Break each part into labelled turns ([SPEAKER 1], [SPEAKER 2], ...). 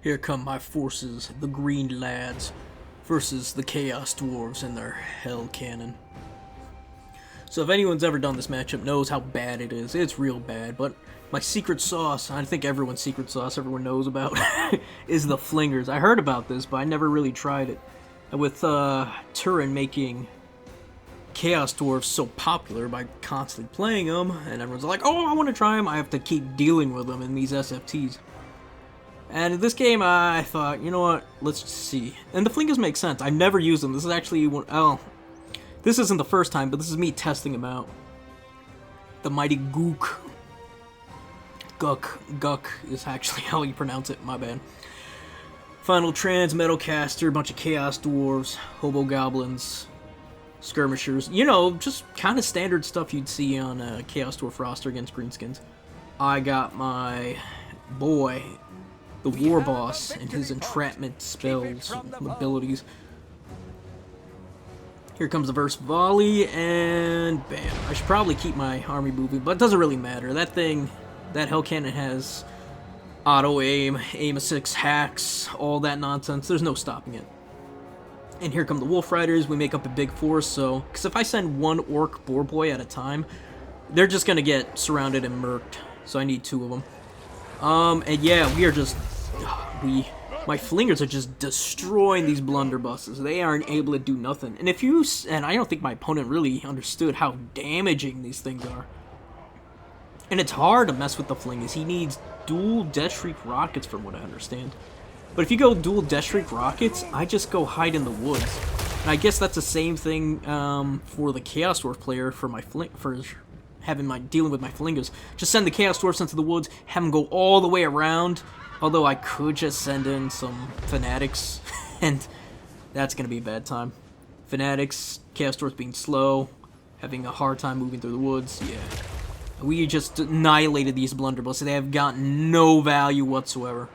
[SPEAKER 1] Here come my forces, the green lads, versus the Chaos Dwarves and their hell cannon. So if anyone's ever done this matchup knows how bad it is. It's real bad, but my secret sauce, I think everyone's secret sauce everyone knows about, is the Flingers. I heard about this, but I never really tried it. And with Turin making Chaos Dwarves so popular by constantly playing them, and everyone's like, oh, I want to try them, I have to keep dealing with them in these SFTs. And in this game, I thought, you know what, let's see. And the Flingas make sense. I've never used them. This is actually one, oh, this isn't the first time, but this is me testing them out. The mighty Gook. Guck is actually how you pronounce it, my bad. Final Trans, Metalcaster, bunch of Chaos Dwarves, Hobo Goblins, Skirmishers. You know, just kind of standard stuff you'd see on a Chaos Dwarf roster against Greenskins. I got my boy, the War Boss, and his entrapment spells, abilities. Here comes the first volley, and bam. I should probably keep my army moving, but it doesn't really matter. That thing, that Hell Cannon has auto aim, aim assist hacks, all that nonsense. There's no stopping it. And here come the Wolf Riders. We make up a big force, so because if I send one Orc Boar Boy at a time, they're just gonna get surrounded and murked. So I need two of them. And yeah, we are just my Flingers are just destroying these blunderbusses. They aren't able to do nothing. And I don't think my opponent really understood how damaging these things are. And it's hard to mess with the Flingas. He needs dual Death Shriek rockets from what I understand. But if you go dual Death Shriek rockets, I just go hide in the woods. And I guess that's the same thing for the Chaos Dwarf player for dealing with my Flingas. Just send the Chaos Dwarfs into the woods, have them go all the way around. Although I could just send in some Fanatics, and that's going to be a bad time. Fanatics, Chaos Dwarfs being slow, having a hard time moving through the woods, yeah. We just annihilated these blunderbusses. They have gotten no value whatsoever.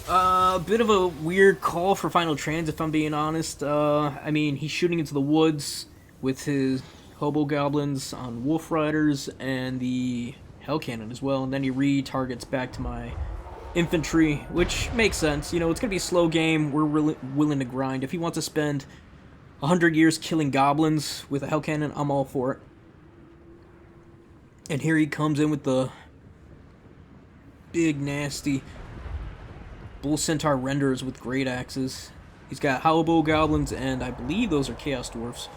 [SPEAKER 1] A bit of a weird call for Final Trans, if I'm being honest. I mean, he's shooting into the woods with his Hobo Goblins on Wolf Riders and the Hell Cannon as well, and then he re-targets back to my infantry, which makes sense. You know, it's going to be a slow game. We're really willing to grind. If he wants to spend 100 years killing goblins with a Hell Cannon, I'm all for it. And here he comes in with the big, nasty Bull Centaur Renderers with great axes. He's got Hobo Goblins, and I believe those are Chaos Dwarfs.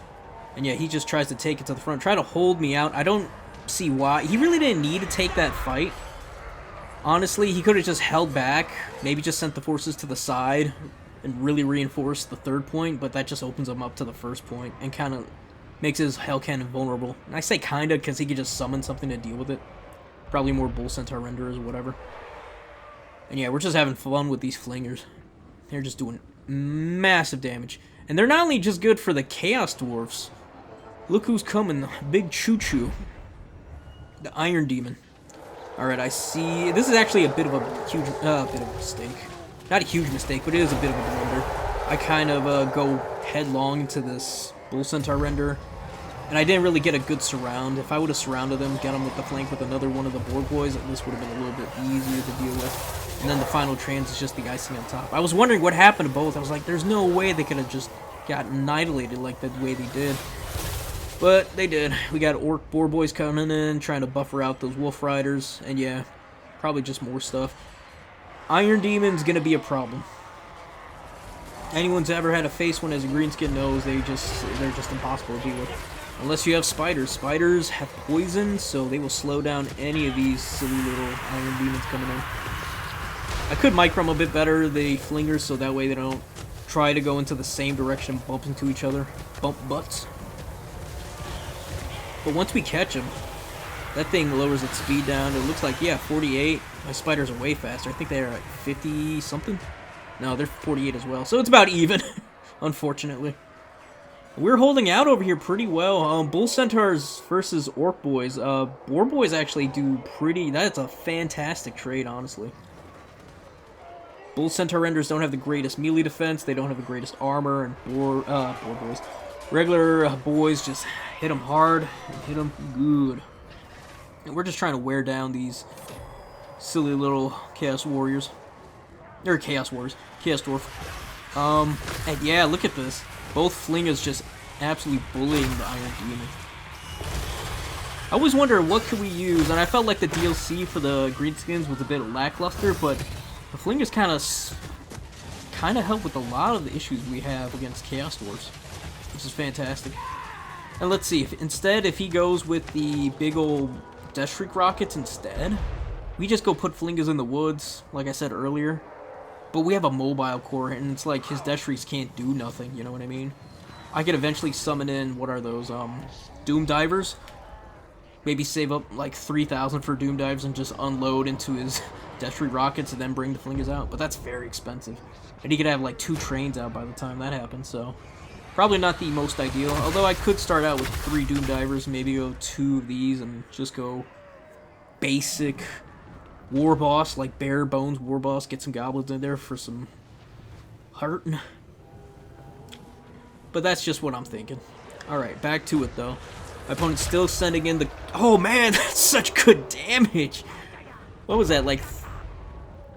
[SPEAKER 1] And yeah, he just tries to take it to the front, try to hold me out. I don't see why. He really didn't need to take that fight. Honestly, he could have just held back, maybe just sent the forces to the side and really reinforced the third point, but that just opens him up to the first point and kind of makes his Hell Cannon vulnerable. And I say kinda because he could just summon something to deal with it. Probably more Bull Centaur Renderers or whatever. And yeah, we're just having fun with these Flingers. They're just doing massive damage. And they're not only just good for the Chaos Dwarfs. Look who's coming, the big choo-choo. The Iron Demon. Alright, I see. This is actually a bit of a huge, bit of a mistake. Not a huge mistake, but it is a bit of a blunder. I kind of go headlong into this Bull Centaur Render, and I didn't really get a good surround. If I would have surrounded him, get him with the flank with another one of the Boar Boys, this would have been a little bit easier to deal with. And then the Final Trans is just the icing on top. I was wondering what happened to both. I was like, there's no way they could have just gotten annihilated like the way they did. But they did. We got Orc Boar Boys coming in, trying to buffer out those Wolf Riders, and yeah, probably just more stuff. Iron Demon's gonna be a problem. Anyone's ever had to face one as a greenskin knows they're just impossible to deal with. Unless you have spiders. Spiders have poison, so they will slow down any of these silly little Iron Demons coming in. I could micro them a bit better, the Flingers, so that way they don't try to go into the same direction, bump into each other, bump butts. But once we catch him, that thing lowers its speed down. It looks like, yeah, 48. My spiders are way faster. I think they're at 50-something. No, they're 48 as well. So it's about even, unfortunately. We're holding out over here pretty well. Bull Centaurs versus Orc Boys. Boar Boys actually do pretty... That's a fantastic trade, honestly. Bull Centaur Renders don't have the greatest melee defense. They don't have the greatest armor. And Boar Boys... Regular boys just hit them hard and hit them good. And we're just trying to wear down these silly little Chaos Warriors. Or Chaos Wars. Chaos Dwarf. And yeah, look at this. Both Flingas just absolutely bullying the Iron Demon. I always wonder what could we use, and I felt like the DLC for the Greenskins was a bit lackluster, but the Flingas kind of help with a lot of the issues we have against Chaos Dwarfs, which is fantastic. And let's see, if he goes with the big old Death Shriek rockets instead, we just go put Flingas in the woods, like I said earlier. But we have a mobile core, and it's like his Death Shrieks can't do nothing, you know what I mean? I could eventually summon in, what are those, Doom Divers? Maybe save up like 3,000 for Doom Dives and just unload into his Death Shriek rockets and then bring the Flingas out. But that's very expensive. And he could have like 2 trains out by the time that happens, so probably not the most ideal. Although I could start out with 3 Doom Divers, maybe go 2 of these and just go basic War Boss, like bare bones War Boss, get some goblins in there for some heart. But that's just what I'm thinking. Alright, back to it though. My opponent's still sending in the... Oh man, that's such good damage! What was that, like...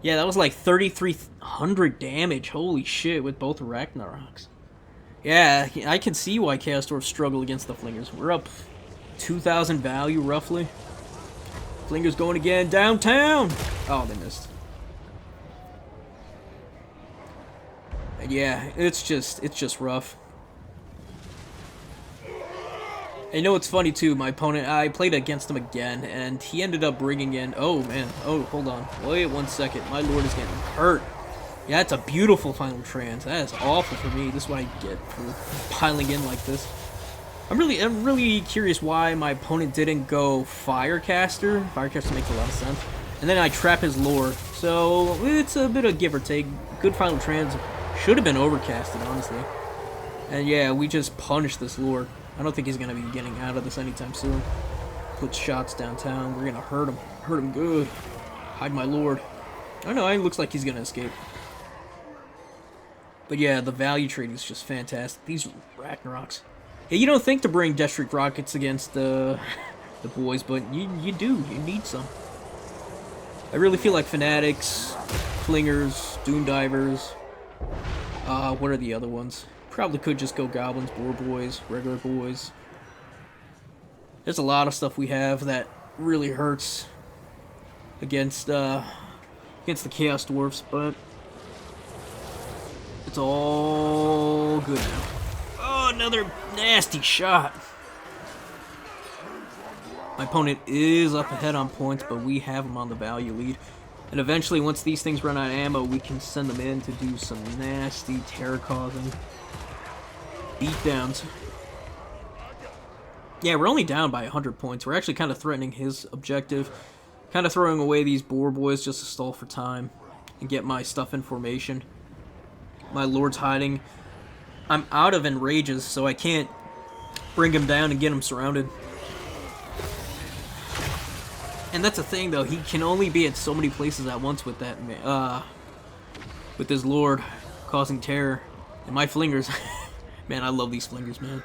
[SPEAKER 1] Yeah, that was like 3,300 damage. Holy shit, with both Ragnaroks. Yeah, I can see why Chaos Dwarfs struggle against the Flingers. We're up 2,000 value, roughly. Flinga's going again downtown! Oh, they missed. And yeah, it's just rough. And you know what's funny too, my opponent, I played against him again, and he ended up bringing in, oh man, oh, hold on, wait 1 second, my lord is getting hurt. Yeah, it's a beautiful final trans. That is awful for me. This is what I get for piling in like this. I'm really curious why my opponent didn't go Firecaster. Firecaster makes a lot of sense. And then I trap his lord. So it's a bit of give or take. Good final trans should have been overcasted, honestly. And yeah, we just punished this lord. I don't think he's gonna be getting out of this anytime soon. Put shots downtown. We're gonna hurt him. Hurt him good. Hide my lord. I know, it looks like he's gonna escape. But yeah, the value trade is just fantastic. These Ragnaroks. Yeah, you don't think to bring Death Shriek rockets against the boys, but you do. You need some. I really feel like Fanatics, Flingers, Doom Divers. What are the other ones? Probably could just go Goblins, Boar Boys, regular boys. There's a lot of stuff we have that really hurts against the Chaos Dwarfs, but it's all good now. Oh, another nasty shot. My opponent is up ahead on points, but we have him on the value lead. And eventually, once these things run out of ammo, we can send them in to do some nasty terror-causing beatdowns. Yeah, we're only down by 100 points. We're actually kind of threatening his objective. Kind of throwing away these Boar Boys just to stall for time and get my stuff in formation. My lord's hiding. I'm out of enrages, so I can't bring him down and get him surrounded. And that's the thing, though. He can only be at so many places at once with that, with his lord causing terror. And my Flingers, man, I love these Flingers, man.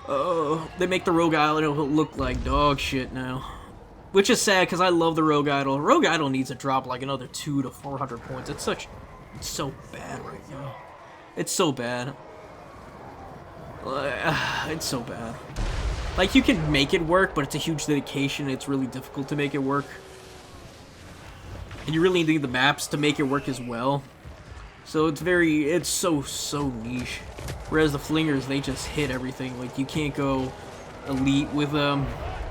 [SPEAKER 1] Oh, they make the Rogue Idol look like dog shit now. Which is sad, because I love the Rogue Idol. Rogue Idol needs to drop like another 200 to 400 points. It's so bad right now. It's so bad. It's so bad. Like, you can make it work, but it's a huge dedication. It's really difficult to make it work. And you really need the maps to make it work as well. So it's so niche. Whereas the Flingers, they just hit everything. Like, you can't go elite with them.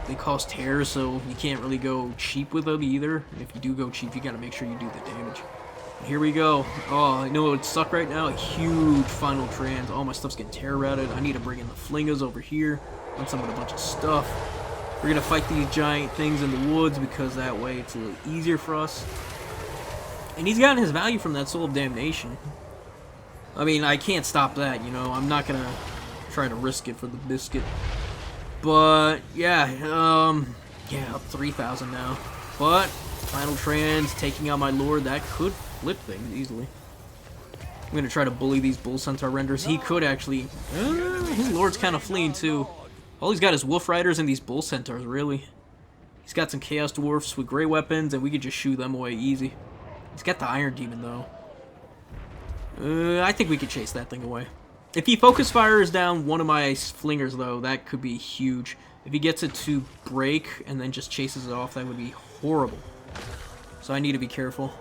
[SPEAKER 1] They cause terror, so you can't really go cheap with them either. And if you do go cheap, you gotta make sure you do the damage. And here we go. Oh, I know it would suck right now. A huge final trans. All my stuff's getting terror routed. I need to bring in the Flingas over here. On some of a bunch of stuff. We're gonna fight these giant things in the woods because that way it's a little easier for us. And he's gotten his value from that Soul of Damnation. I mean, I can't stop that, you know. I'm not gonna try to risk it for the biscuit. But yeah, up 3,000 now. But final trans taking out my lord, that could flip things easily. I'm gonna try to bully these Bull Centaur renders. He could actually. His lord's kind of fleeing too. All he's got is Wolf Riders and these Bull Centaurs, really. He's got some Chaos Dwarfs with great weapons, and we could just shoo them away easy. He's got the Iron Demon, though. I think we could chase that thing away. If he focus fires down one of my Flingers, though, that could be huge. If he gets it to break and then just chases it off, that would be horrible. So I need to be careful.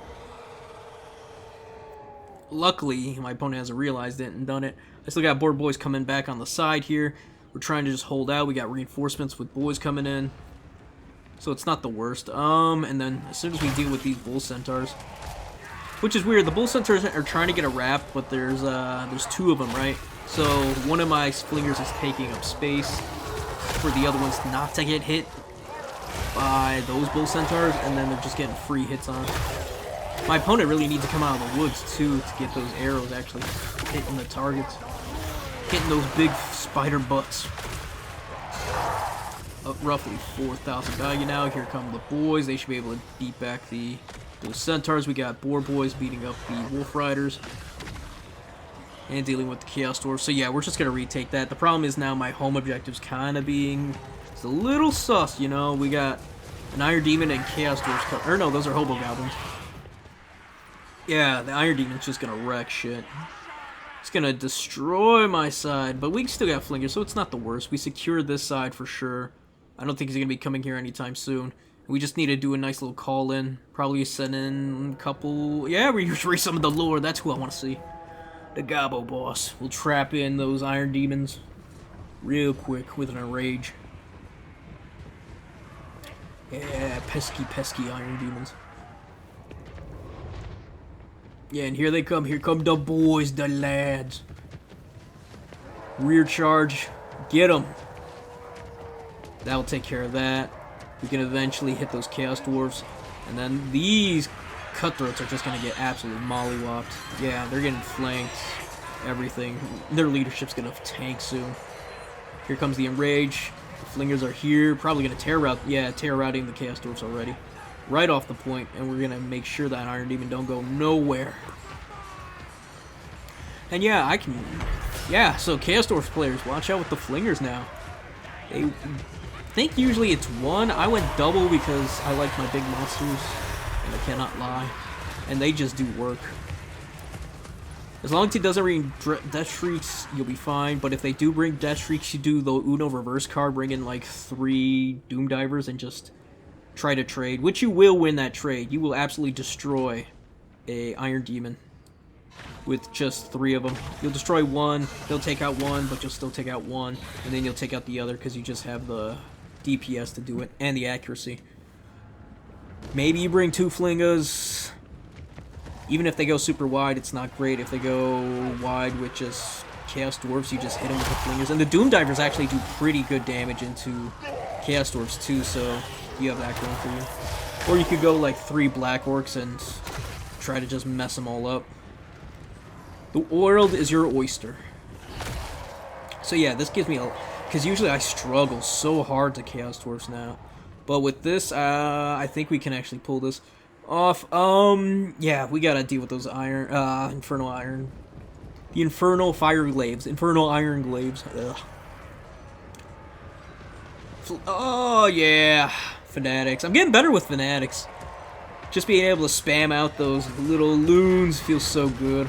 [SPEAKER 1] Luckily, my opponent hasn't realized it and done it. I still got board boys coming back on the side here. We're trying to just hold out. We got reinforcements with boys coming in. So it's not the worst. And then as soon as we deal with these bull centaurs, which is weird, the bull centaurs are trying to get a wrap, but there's two of them, right? So one of my Flingers is taking up space for the other ones not to get hit by those bull centaurs, and then they're just getting free hits on. My opponent really needs to come out of the woods too to get those arrows actually hitting the targets, hitting those big spider butts. Up roughly 4,000 value now. Here come the boys. They should be able to beat back the centaurs. We got boar boys beating up the wolf riders and dealing with the chaos dwarfs. So yeah, we're just gonna retake that. The problem is now my home objective's kind of being a little sus. You know, we got an iron demon and chaos dwarfs. Or no, those are hobo goblins. Yeah, the iron demon's just gonna wreck shit. It's gonna destroy my side, but we still got Flinga, so it's not the worst. We secured this side for sure. I don't think he's gonna be coming here anytime soon. We just need to do a nice little call in. Probably send in a couple. Yeah, we raise some of the lore. That's who I want to see. The Gobbo boss. We'll trap in those iron demons real quick with an enrage. Yeah, pesky, pesky iron demons. Yeah, and here they come. Here come the boys, the lads. Rear charge. Get them. That'll take care of that. We can eventually hit those chaos dwarfs. And then these cutthroats are just going to get absolutely mollywopped. Yeah, they're getting flanked. Everything. Their leadership's going to tank soon. Here comes the enrage. The Flingers are here. Probably going to tear route. Yeah, tear routing the chaos dwarfs already. Right off the point, and we're gonna make sure that Iron Demon don't go nowhere. And yeah, I can. Yeah, so Chaos Dwarfs players, watch out with the Flingers now. They think usually it's one. I went double because I like my big monsters, and I cannot lie. And they just do work. As long as he doesn't bring Death Shrieks, you'll be fine. But if they do bring Death Shrieks, you do the Uno reverse card, bring in like 3 Doom Divers, and just try to trade, which you will win that trade. You will absolutely destroy a Iron Demon with just 3 of them. You'll destroy one, they'll take out one, but you'll still take out one, and then you'll take out the other because you just have the DPS to do it and the accuracy. Maybe you bring 2 Flingas. Even if they go super wide, it's not great. If they go wide with just Chaos Dwarfs, you just hit them with the Flingers. And the Doom Divers actually do pretty good damage into Chaos Dwarfs too, so you have that going for you. Or you could go like 3 Black Orcs and try to just mess them all up. The world is your oyster. So yeah, this gives me a... Because usually I struggle so hard to Chaos Dwarfs now. But with this, I think we can actually pull this off. Yeah, we gotta deal with those Infernal Iron... The Infernal Fire Glaives. Infernal Iron Glaives. Ugh. Oh, yeah. Fanatics. I'm getting better with Fanatics. Just being able to spam out those little loons feels so good.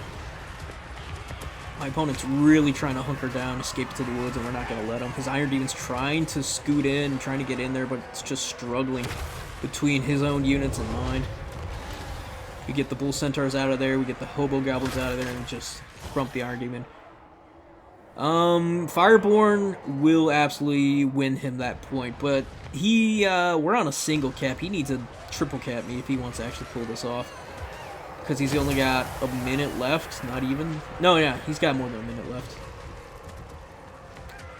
[SPEAKER 1] My opponent's really trying to hunker down, escape to the woods, and we're not going to let him. His Iron Demon's trying to scoot in, trying to get in there, but it's just struggling between his own units and mine. We get the Bull Centaurs out of there, we get the Hobo Goblins out of there, and just crump the Iron Demon. Fireborn will absolutely win him that point, but he, we're on a single cap. He needs a triple cap me if he wants to actually pull this off. Because he's only got a minute left, not even. No, yeah, he's got more than a minute left.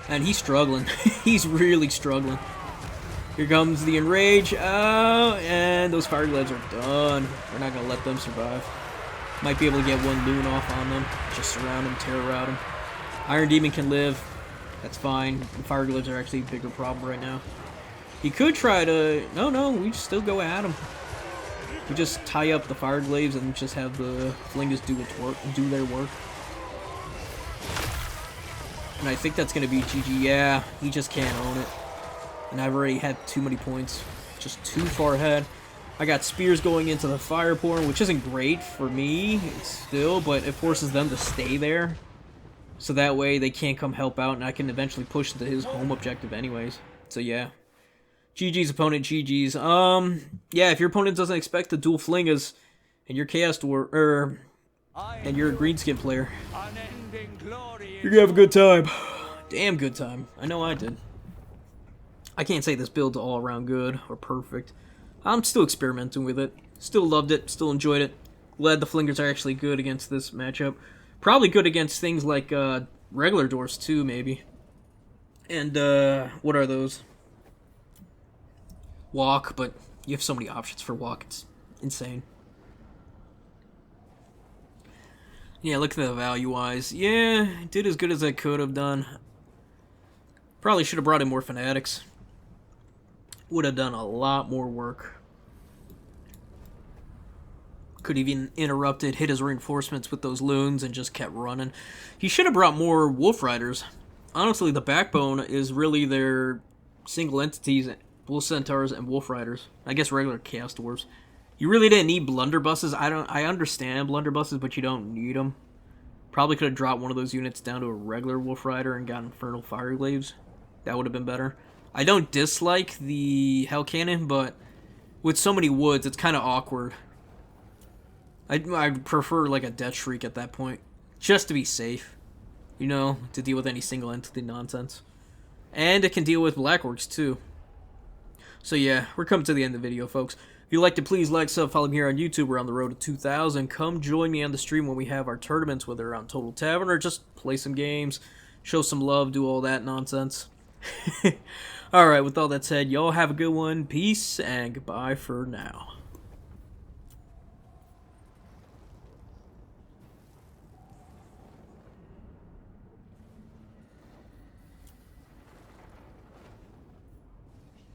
[SPEAKER 1] And he's struggling. He's really struggling. Here comes the Enrage. Oh, and those Fire Glaives are done. We're not going to let them survive. Might be able to get 1 loon off on them. Just surround them, terror route them. Iron Demon can live. That's fine. And Fire Glaives are actually a bigger problem right now. He could try to... No, we still go at him. We just tie up the Fire Glaives and just have the Flingas do their work. And I think that's going to be GG. Yeah, he just can't own it. And I've already had too many points. Just too far ahead. I got spears going into the fire portal, which isn't great for me still, but it forces them to stay there. So that way they can't come help out, and I can eventually push to his home objective anyways. So yeah. GG's opponent, GG's. Yeah, if your opponent doesn't expect the dual Flingas, and you're and you're a Greenskin player, you're gonna have a good time. Damn good time. I know I did. I can't say this build's all around good or perfect. I'm still experimenting with it. Still loved it. Still enjoyed it. Glad the Flingers are actually good against this matchup. Probably good against things like regular Dwarfs too, maybe. And what are those? Walk, but you have so many options for walk. It's insane. Yeah, look at the value-wise. Yeah, did as good as I could have done. Probably should have brought in more fanatics. Would have done a lot more work. Could have even interrupted, hit his reinforcements with those loons, and just kept running. He should have brought more Wolf Riders. Honestly, the backbone is really their single entities, Bull Centaurs and Wolf Riders. I guess regular Chaos Dwarfs. You really didn't need blunderbusses. I understand blunderbusses, but you don't need them. Probably could have dropped one of those units down to a regular Wolf Rider and got Infernal Fire Glaives. That would have been better. I don't dislike the Hell Cannon, but with so many woods, it's kind of awkward. I prefer like a Death Shriek at that point, just to be safe, you know, to deal with any single entity nonsense. And it can deal with Black Orcs too. So yeah, we're coming to the end of the video, folks. If you liked it, please like, sub, follow me here on YouTube. We're on the road to 2,000. Come join me on the stream when we have our tournaments, whether on Total Tavern or just play some games, show some love, do all that nonsense. Alright, with all that said, y'all have a good one. Peace and goodbye for now.